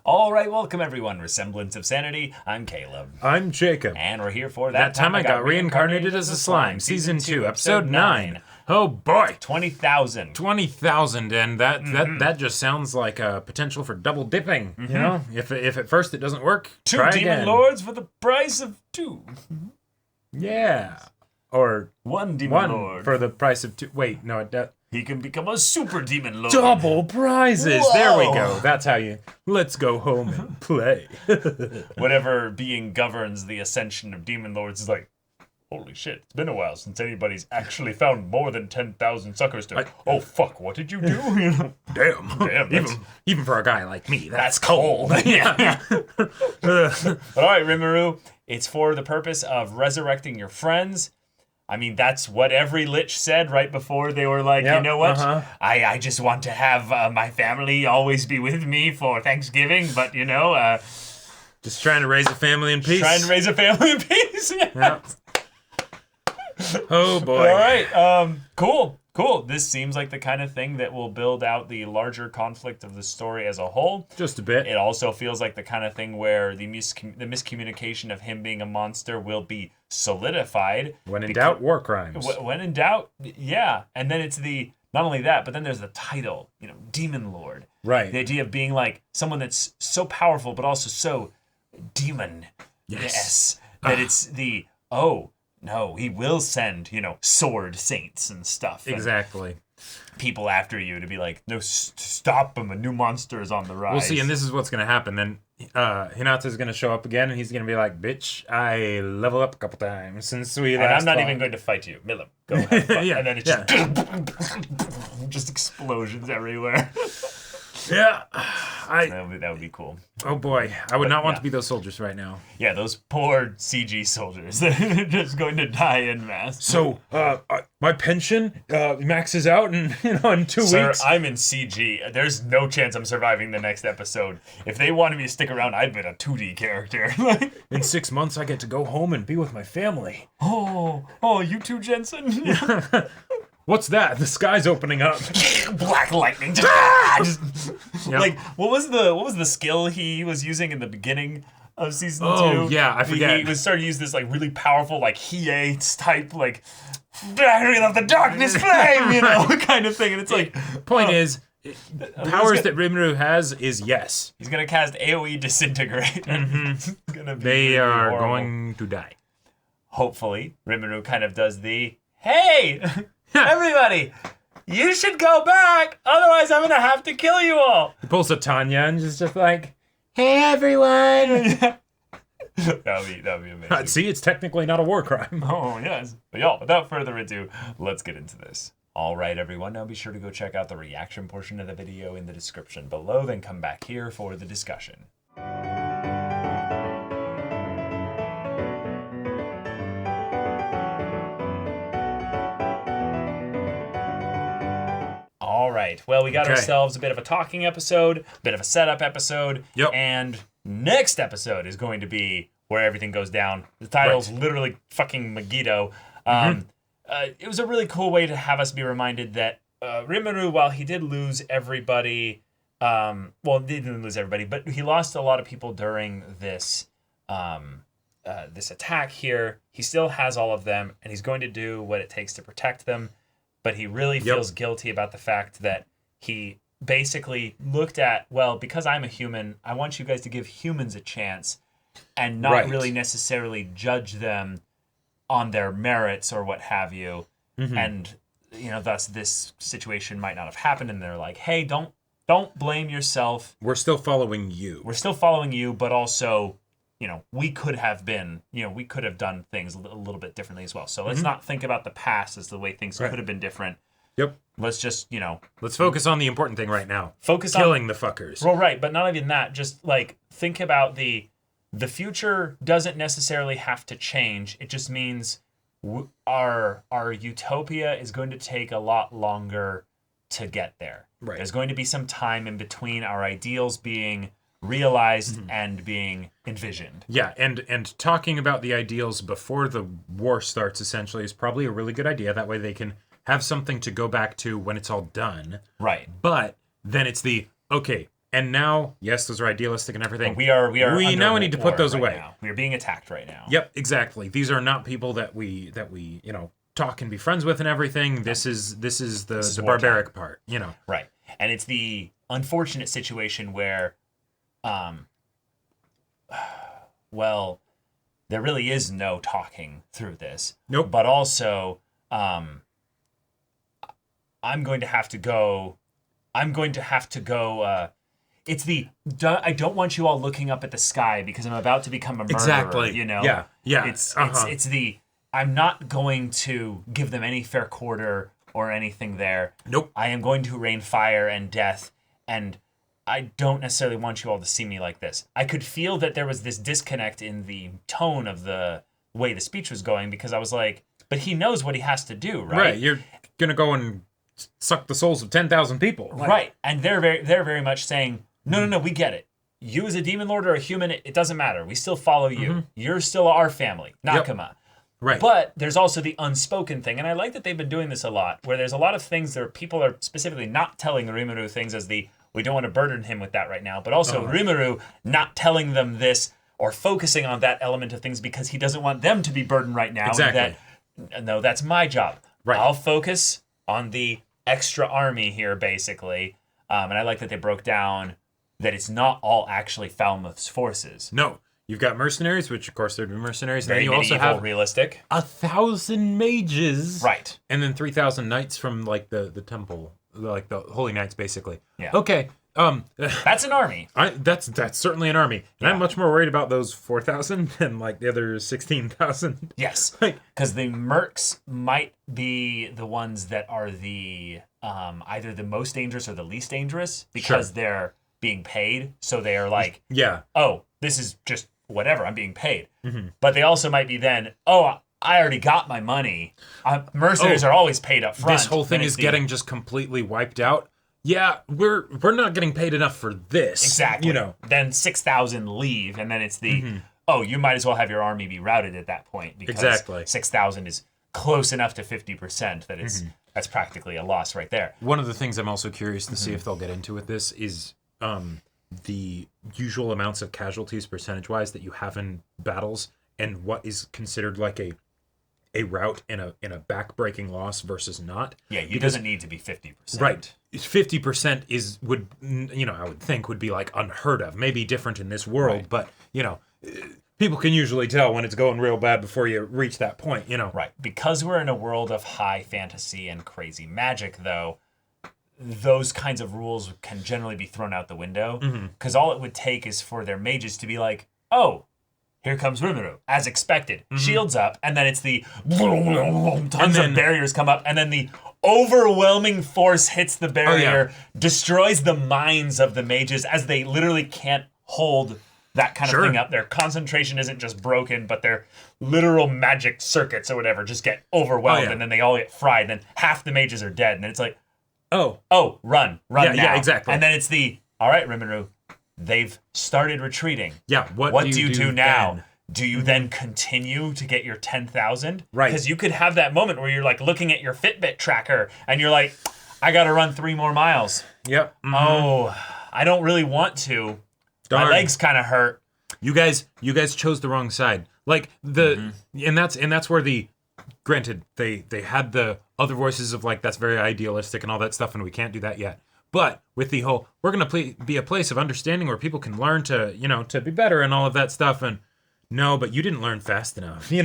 All right, welcome everyone. Semblance of Sanity. I'm Caleb. I'm Jacob. And we're here for That time I got reincarnated as a slime. Season 2, episode 9. Oh boy. 20,000. 20,000, and that just sounds like a potential for double dipping. You know, if at first it doesn't work, Two try demon again. lords for the price of two. Yeah. Or One demon one lord for the price of two. Wait, no, he can become a super demon lord. double prizes. Whoa. There we go. That's how you. Let's go home and play. Whatever being governs the ascension of demon lords is like, holy shit, it's been a while since anybody's actually found more than 10,000 suckers to... oh, fuck, what did you do? You know? Damn. Even for a guy like me, That's cold. Yeah. But all right, Rimuru, it's for the purpose of resurrecting your friends. I mean, that's what every lich said right before they were like, you know what? I just want to have my family always be with me for Thanksgiving, but, you know... just trying to raise a family in peace. Trying to raise a family in peace. Yeah. Oh, boy. All right. Cool. This seems like the kind of thing that will build out the larger conflict of the story as a whole. Just a bit. It also feels like the kind of thing where the miscommunication of him being a monster will be solidified. When in doubt, war crimes. When in doubt, yeah. And then it's not only that, but then there's the title, you know, Demon Lord. Right. The idea of being like someone that's so powerful, but also so demon. Yes. That it's no, he will send, you know, sword saints and stuff. Exactly. And people after you to be like, no, stop him. A new monster is on the rise. We'll see, and this is what's going to happen. Then Hinata's going to show up again, and he's going to be like, bitch, I level up a couple times since we last And I'm not fought. even going to fight you. Milim, go have fun. Yeah, And then it's just explosions everywhere. Yeah. That would be cool. Oh, boy. I would not want to be those soldiers right now. Yeah, those poor CG soldiers. They're just going to die en masse. So, my pension maxes out in 2 Sir, weeks. I'm in CG. There's no chance I'm surviving the next episode. If they wanted me to stick around, I'd been a 2D character. In 6 months, I get to go home and be with my family. Oh, you too, Jensen? What's that? The sky's opening up. Black lightning. Like, what was the skill he was using in the beginning of season 2? Oh, yeah, I forget. He was starting to use this like really powerful like Hiei type like battery of the darkness flame, you know, kind of thing. And it's like Point is, powers that Rimuru has is yes. He's gonna cast AoE disintegrate. It's gonna be They really are horrible. going to die. Hopefully, Rimuru kind of does the hey. Everybody, you should go back. Otherwise, I'm gonna have to kill you all. He pulls a Tanya and is just like, "Hey, everyone!" That'd be amazing. See, it's technically not a war crime. Oh yes, but y'all. Without further ado, let's get into this. All right, everyone. Now be sure to go check out the reaction portion of the video in the description below. Then come back here for the discussion. All right. Well, we got ourselves a bit of a talking episode, a bit of a setup episode, and next episode is going to be where everything goes down. The title's literally fucking Megiddo. It was a really cool way to have us be reminded that Rimuru, while he did lose everybody, he didn't lose everybody, but he lost a lot of people during this this attack here. He still has all of them, and he's going to do what it takes to protect them. But he really feels guilty about the fact that he basically looked at, well, because I'm a human, I want you guys to give humans a chance and not really necessarily judge them on their merits or what have you. And, thus this situation might not have happened. And they're like, hey, don't blame yourself. We're still following you. But also, we could have done things a little bit differently as well. So let's not think about the past as the way things could have been different. Yep. Let's just, Let's focus on the important thing right now. Focus on killing the fuckers. Well, right, but not even that. Just like think about the future doesn't necessarily have to change. It just means our utopia is going to take a lot longer to get there. Right. There's going to be some time in between our ideals being realized and being envisioned. Yeah, and talking about the ideals before the war starts essentially is probably a really good idea. That way they can have something to go back to when it's all done. Right. But then it's okay, And now, yes, those are idealistic and everything. But we now need to put those away. Now. We are being attacked right now. Yep, exactly. These are not people that we talk and be friends with and everything. This is the barbaric part, Right. And it's the unfortunate situation where well, there really is no talking through this. Nope. But also I'm going to have to go it's the I don't want you all looking up at the sky because I'm about to become a murderer. Exactly. Yeah. It's the I'm not going to give them any fair quarter or anything there. Nope. I am going to rain fire and death, and I don't necessarily want you all to see me like this. I could feel that there was this disconnect in the tone of the way the speech was going because I was like, but he knows what he has to do, right? Right. You're gonna go and suck the souls of 10,000 people. Right. And they're very much saying, no, we get it. You as a demon lord or a human, it doesn't matter. We still follow you. Mm-hmm. You're still our family, Nakama. Yep. Right. But there's also the unspoken thing, and I like that they've been doing this a lot, where there's a lot of things that people are specifically not telling Rimuru things as we don't want to burden him with that right now, but also Rimuru not telling them this or focusing on that element of things because he doesn't want them to be burdened right now. Exactly. No, that's my job. Right. I'll focus on the extra army here, basically. And I like that they broke down that it's not all actually Falmouth's forces. No. You've got mercenaries, which of course they're mercenaries. Very then you also have realistic. 1,000 mages. Right. And then 3,000 knights from like the temple, like the holy knights, basically. Yeah. Okay. That's an army. That's certainly an army. And I'm much more worried about those 4,000 than like the other 16,000. Yes. Because the mercs might be the ones that are the either the most dangerous or the least dangerous because they're being paid. So they are like, oh, this is just whatever, I'm being paid. Mm-hmm. But they also might be then, I already got my money. Mercenaries are always paid up front. This whole thing is getting just completely wiped out. Yeah, we're not getting paid enough for this. Exactly. Then 6,000 leave, and then it's the, you might as well have your army be routed at that point because 6,000 is close enough to 50% that it's that's practically a loss right there. One of the things I'm also curious to see if they'll get into with this is the usual amounts of casualties percentage-wise that you have in battles and what is considered like a rout in a back-breaking loss versus not. Yeah, doesn't need to be 50%. Right. 50% would I would think would be like unheard of. Maybe different in this world, but people can usually tell when it's going real bad before you reach that point, Right. Because we're in a world of high fantasy and crazy magic, though, those kinds of rules can generally be thrown out the window because all it would take is for their mages to be like, oh, here comes Rimuru, as expected. Shields up, and then it's the tons of barriers come up, and then the overwhelming force hits the barrier, destroys the minds of the mages as they literally can't hold that kind of thing up. Their concentration isn't just broken, but their literal magic circuits or whatever just get overwhelmed, and then they all get fried, and then half the mages are dead, and then it's like, run now. Yeah, exactly. And then it's the, all right, Rimuru, they've started retreating. Yeah, what do you do now? Then? Do you then continue to get your 10,000? Right. Because you could have that moment where you're like looking at your Fitbit tracker and you're like, I got to run 3 more miles. Yep. Oh, I don't really want to. Darn. My legs kind of hurt. You guys chose the wrong side. Like and that's where granted they had the other voices of like that's very idealistic and all that stuff and we can't do that yet. But with the whole, we're going to be a place of understanding where people can learn to, to be better and all of that stuff. And no, but you didn't learn fast enough, you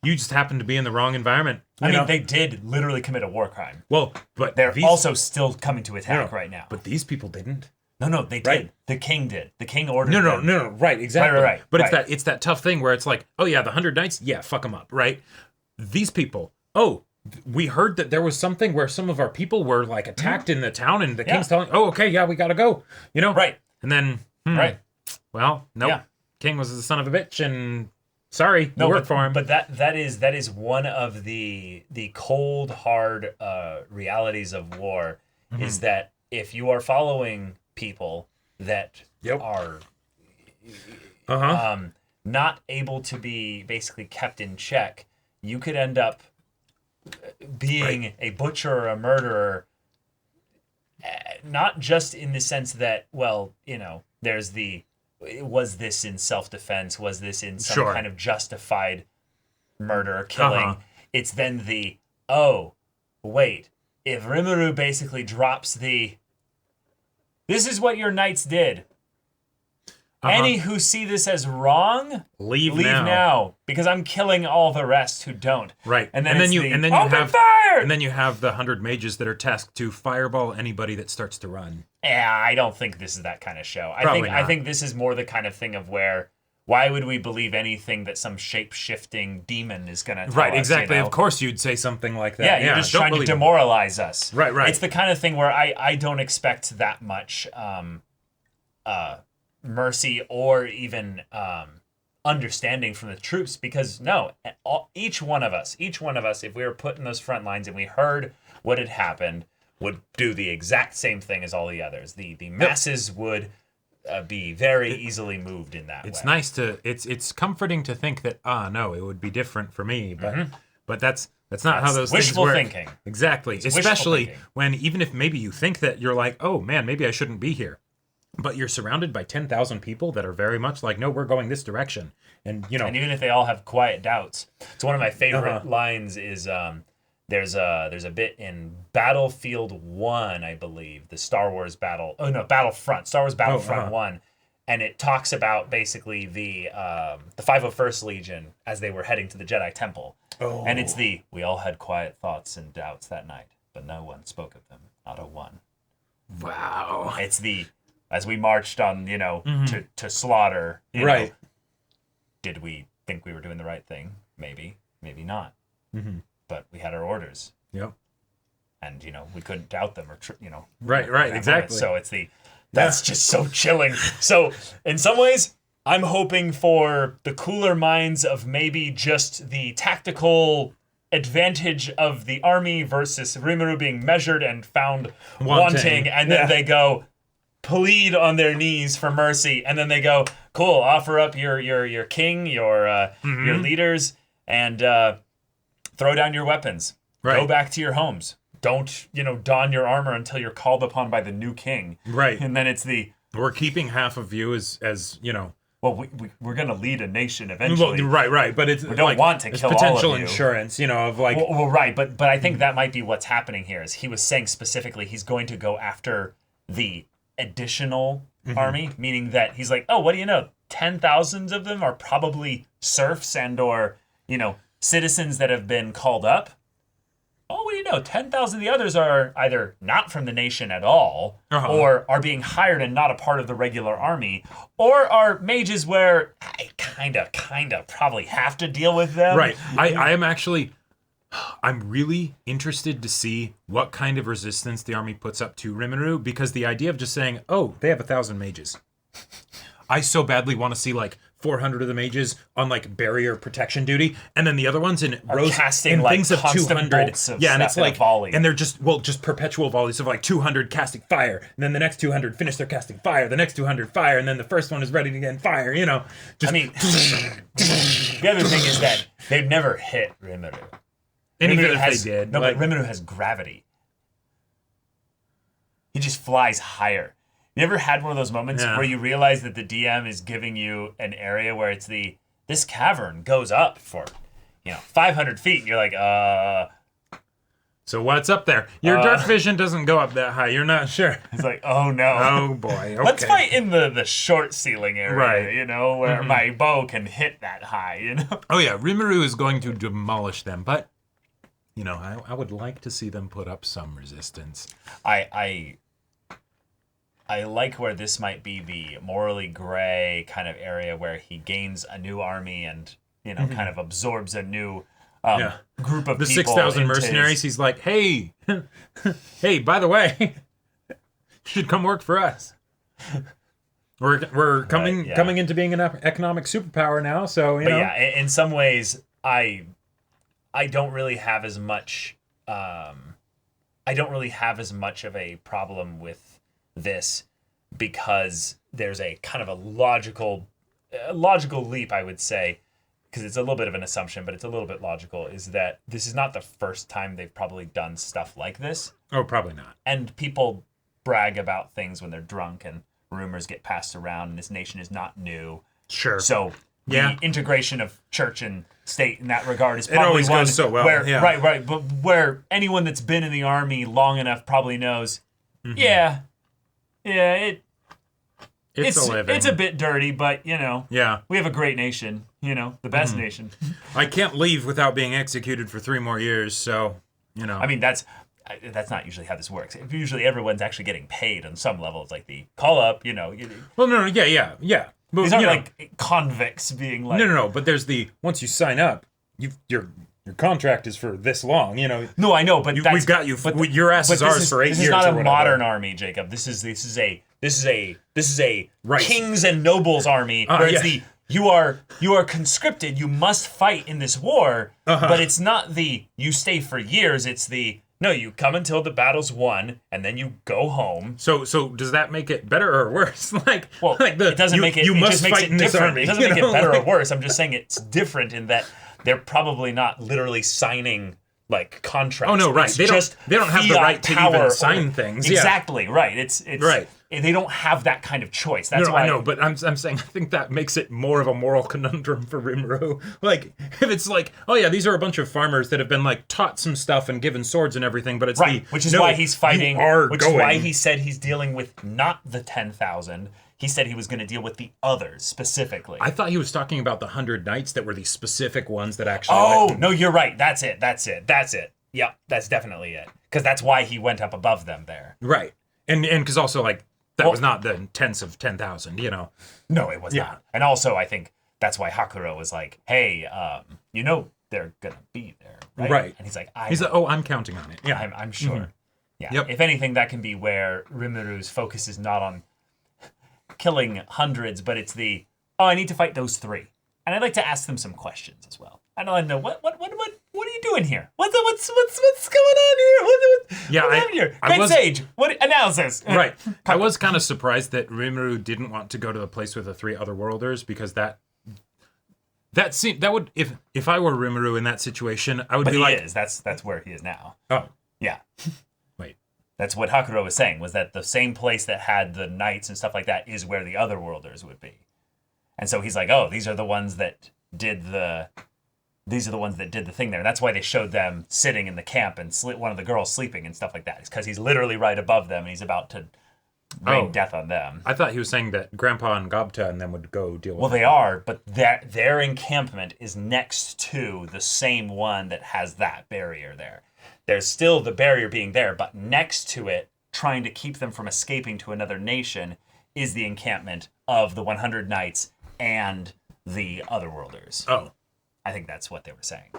just happened to be in the wrong environment. I mean, they did literally commit a war crime. Well, but they're also still coming to attack right now. But these people didn't. No, they did. The king did. The king ordered them. No, right, exactly. Right. But it's that tough thing where it's like, oh yeah, the 100 knights, yeah, fuck them up, right? These people, we heard that there was something where some of our people were like attacked in the town and the king's telling, we gotta go, Right. And then, well, nope. Yeah. King was the son of a bitch and sorry, worked for him. But that is one of the cold, hard realities of war is that if you are following people that are not able to be basically kept in check, you could end up being a butcher or a murderer not just in the sense that, well, there's was this in self-defense? Was this in some kind of justified murder, killing? It's then wait, if Rimuru basically drops this is what your knights did. Any who see this as wrong, leave now, because I'm killing all the rest who don't. Right, and then you have fire! And then you have the 100 mages that are tasked to fireball anybody that starts to run. Yeah, I don't think this is that kind of show. I think this is more the kind of thing of where, why would we believe anything that some shape-shifting demon is going to tell us? Right, exactly. Of course you'd say something like that. Yeah, you're just trying to demoralize us. Right. It's the kind of thing where I don't expect that much mercy or even understanding from the troops, because each one of us, if we were put in those front lines and we heard what had happened, would do the exact same thing as all the others. The masses would be very easily moved in that way. It's nice it's comforting to think that no, it would be different for me, but that's not how those things work. Wishful thinking. Exactly. Especially when, even if maybe you think that you're like, oh man, maybe I shouldn't be here, but you're surrounded by 10,000 people that are very much like, no, we're going this direction. And and even if they all have quiet doubts. So one of my favorite lines is there's a bit in Battlefield 1, I believe, the Star Wars Battlefront, Star Wars Battlefront 1, and it talks about basically the 501st Legion as they were heading to the Jedi Temple. Oh. And it's we all had quiet thoughts and doubts that night, but no one spoke of them, not a one. Wow. It's as we marched on, to slaughter, right. Did we think we were doing the right thing? Maybe not. Mm-hmm. But we had our orders. Yep. And, we couldn't doubt them or, Right, exactly. So it's that's just so chilling. So in some ways, I'm hoping for the cooler minds of maybe just the tactical advantage of the army versus Rimuru being measured and found wanting. And then they go plead on their knees for mercy. And then they go, cool, offer up your king, your leaders, and throw down your weapons. Right. Go back to your homes. Don't, don your armor until you're called upon by the new king. Right. And then it's we're keeping half of you as well, we're going to lead a nation eventually. Well, right. But we don't want to kill all of you. Potential insurance, of like... Well, right. But I think that might be what's happening here, is he was saying specifically he's going to go after the additional army, meaning that he's like, oh, what do you know? 10,000 of them are probably serfs and or, citizens that have been called up. Oh, what do you know? 10,000 of the others are either not from the nation at all, or are being hired and not a part of the regular army, or are mages where I kind of probably have to deal with them. Right. I'm really interested to see what kind of resistance the army puts up to Rimuru, because the idea of just saying, oh, they have 1,000 mages. I so badly want to see like 400 of the mages on like barrier protection duty, and then the other ones in rows casting like things of 200. And it's like volley. And they're just perpetual volleys of like 200 casting fire, and then the next 200 finish their casting fire, the next 200 fire, and then the first one is ready to get fire. The other thing is that they've never hit Rimuru. And even if they did, but Rimuru has gravity. He just flies higher. You ever had one of those moments where you realize that the DM is giving you an area where it's this cavern goes up for, 500 feet, and you're like, so what's up there? Your dark vision doesn't go up that high. You're not sure. It's like, oh no. Oh boy. Okay. Let's fight in the short ceiling area, right. Where my bow can hit that high, Oh yeah, Rimuru is going to demolish them, but, I would like to see them put up some resistance. I like where this might be the morally gray kind of area where he gains a new army and, kind of absorbs a new group of people. The 6,000 mercenaries, he's like, hey, by the way, you should come work for us. We're coming into being an economic superpower now, so, But yeah, in some ways, I don't really have as much, of a problem with this, because there's a kind of a logical leap, I would say, because it's a little bit of an assumption, but it's a little bit logical, is that this is not the first time they've probably done stuff like this. Oh, probably not. And people brag about things when they're drunk, and rumors get passed around, and this nation is not new. Sure. So the integration of church and state in that regard is It probably always one goes so well. where, Yeah. right, but where anyone that's been in the army long enough probably knows, it's a living. It's a bit dirty, but, you know, Yeah. we have a great nation, you know, the best nation. I can't leave without being executed for 3 more years, so, you know. I mean, that's not usually how this works. Usually everyone's actually getting paid on some level. It's like the call up, you know. Well, no, yeah. But, These aren't like convicts being like... No, but there's once you sign up, your contract is for this long, you know. No, I know, but we've got you, your ass is ours for 8 years. This is not a whatever. modern army, Jacob. This is a Right. kings and nobles army where it's you are conscripted, you must fight in this war, but it's not you stay for years, it's no, you come until the battle's won, and then you go home. So does that make it better or worse? It doesn't make it. You it must just makes fight it in this different. army. It doesn't make it better or worse. I'm just saying it's different in that they're probably not literally signing like contracts. Oh no, right? It's They don't have the right to even sign things. Exactly right. It's right. They don't have that kind of choice. That's No, why I know, but I'm saying I think that makes it more of a moral conundrum for Rimuru. Like, if it's like, oh yeah, these are a bunch of farmers that have been like taught some stuff and given swords and everything, but it's which is why he's fighting. Which is why he said he's dealing with not the 10,000. He said he was going to deal with the others specifically. I thought he was talking about the 100 knights that were the specific ones that actually. Oh no, you're right. That's it. Yep, that's definitely it. Because that's why he went up above them there. Right, and because also like. That was not the tens of 10,000, you know. No, it was not. And also, I think that's why Hakuro was like, "Hey, you know they're gonna be there, right?" Right. And he's like, I'm counting on it. Yeah, I'm sure. Mm-hmm. Yeah. Yep. If anything, that can be where Rimuru's focus is not on killing hundreds, but it's I need to fight those 3, and I'd like to ask them some questions as well. I'd like to know what are you doing here? What's going on here? What's happening here? Great Sage, what analysis? Right. I was kind of surprised that Rimuru didn't want to go to the place with the 3 otherworlders because that would if I were Rimuru in that situation, I would be like. He is. That's where he is now. Oh. Yeah. Wait. That's what Hakuro was saying, was that the same place that had the knights and stuff like that is where the otherworlders would be. And so he's like, oh, these are the ones that did the thing there. That's why they showed them sitting in the camp and one of the girls sleeping and stuff like that. It's because he's literally right above them and he's about to rain death on them. I thought he was saying that Grandpa and Gobta and them would go deal with Well, they are, but their encampment is next to the same one that has that barrier there. There's still the barrier being there, but next to it, trying to keep them from escaping to another nation, is the encampment of the 100 Knights and the Otherworlders. Oh. I think that's what they were saying.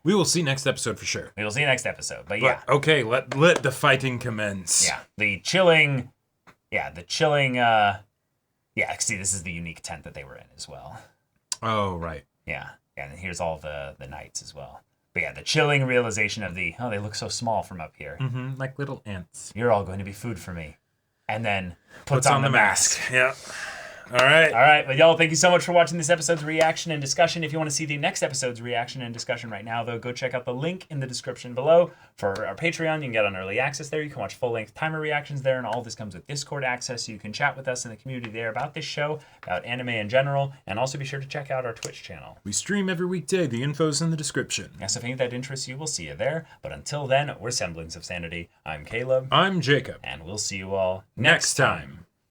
We will see next episode for sure. We will see next episode, but yeah. Okay, let the fighting commence. Yeah, the chilling, see, this is the unique tent that they were in as well. Oh, right. Yeah, and here's all the knights as well. But yeah, the chilling realization of they look so small from up here. Mm-hmm, like little ants. You're all going to be food for me. And then puts on the mask. Yeah. All right. But y'all, thank you so much for watching this episode's reaction and discussion. If you want to see the next episode's reaction and discussion right now, though, go check out the link in the description below for our Patreon. You can get on early access there. You can watch full-length timer reactions there, and all this comes with Discord access, so you can chat with us in the community there about this show, about anime in general, and also be sure to check out our Twitch channel. We stream every weekday. The info's in the description. Yes, if any of that interests you, we'll see you there. But until then, we're Semblance of Sanity. I'm Caleb. I'm Jacob. And we'll see you all next time.